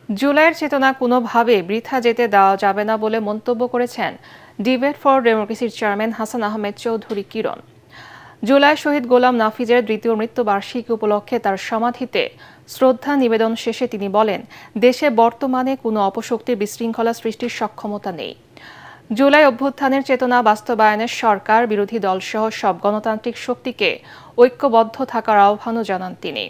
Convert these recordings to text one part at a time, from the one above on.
জুলাইয়ের চেতনা কোনোভাবে বৃথা যেতে দেওয়া যাবে না বলে মন্তব্য করেছেন ডিবেট ফর ডেমোক্রেসির চেয়ারম্যান হাসান আহমেদ চৌধুরী কিরণ। জুলাই শহীদ গোলাম নাফিজের দ্বিতীয় মৃত্যুবার্ষিকী উপলক্ষে তার সমাধিতে শ্রদ্ধা নিবেদন শেষে তিনি বলেন, দেশে বর্তমানে কোনো অপশক্তির বিশৃঙ্খলা সৃষ্টির সক্ষমতা নেই। জুলাই অভ্যুত্থানের চেতনা বাস্তবায়নে সরকার, বিরোধী দলসহ সব গণতান্ত্রিক শক্তিকে ঐক্যবদ্ধ থাকার আহ্বানও জানান তিনি।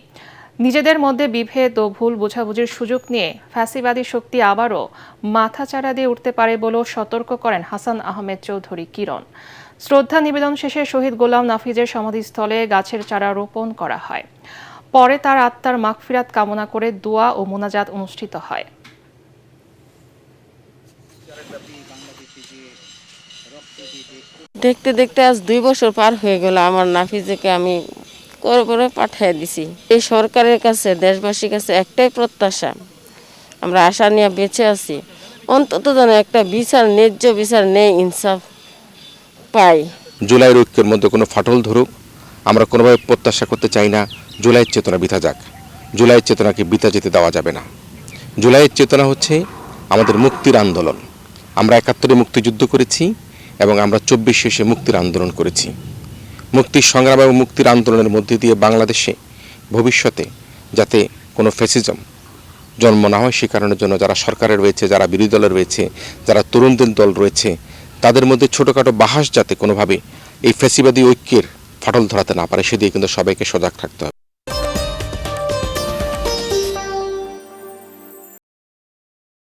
নিজেদের মধ্যে বিভেদ ও ভুল বোঝাবুঝির সুযোগ নিয়ে ফ্যাসিবাদী শক্তি আবারও মাথাচাড়া দিয়ে উঠতে পারে বলেও সতর্ক করেন হাসান আহমেদ চৌধুরী কিরণ। শ্রদ্ধা নিবেদন শেষে শহীদ গোলাম নাফিজের সমাধিস্থলে গাছের চারা রোপণ করা হয়। পরে তার আত্মার মাগফিরাত কামনা করে দোয়া ও মোনাজাত অনুষ্ঠিত হয়। দেখতে দেখতে আজ 2 বছর পার হয়ে গেল। আমার নাফিজকে আমি করে পাঠিয়ে দিছি। এই সরকারের কাছে, দেশবাসীর কাছে একটাই প্রত্যাশা, আমরা আশা নিয়ে বেঁচে আছি, অন্তত যেন একটা বিচার, ন্যায্য বিচার, ন্যায় ইনসাফ পাই। জুলাইয়ের ঐক্যের মধ্যে কোনো ফাটল ধরুক, আমরা কোনোভাবে প্রত্যাশা করতে চাই না জুলাইয়ের চেতনা বৃথা যাক। জুলাইয়ের চেতনাকে বৃথা যেতে দেওয়া যাবে না। জুলাইয়ের চেতনা হচ্ছে আমাদের মুক্তির আন্দোলন। আমরা 71-এ মুক্তিযুদ্ধ করেছি এবং আমরা 24 শেষে মুক্তির আন্দোলন করেছি। মুক্তির সংগ্রাম এবং মুক্তির আন্দোলনের মধ্যে দিয়ে বাংলাদেশে ভবিষ্যতে যাতে কোনো ফ্যাসিজম জন্ম না হয়, সে কারণের জন্য যারা সরকারে রয়েছে, যারা বিরোধী দলে রয়েছে, যারা তরুণদের দল রয়েছে, তাদের মধ্যে ছোটোখাটো বাহাস যাতে কোনোভাবে এই ফ্যাসিবাদী ঐক্যের ফাটল ধরাতে না পারে, সেদিকে কিন্তু সবাইকে সজাগ থাকতে হবে।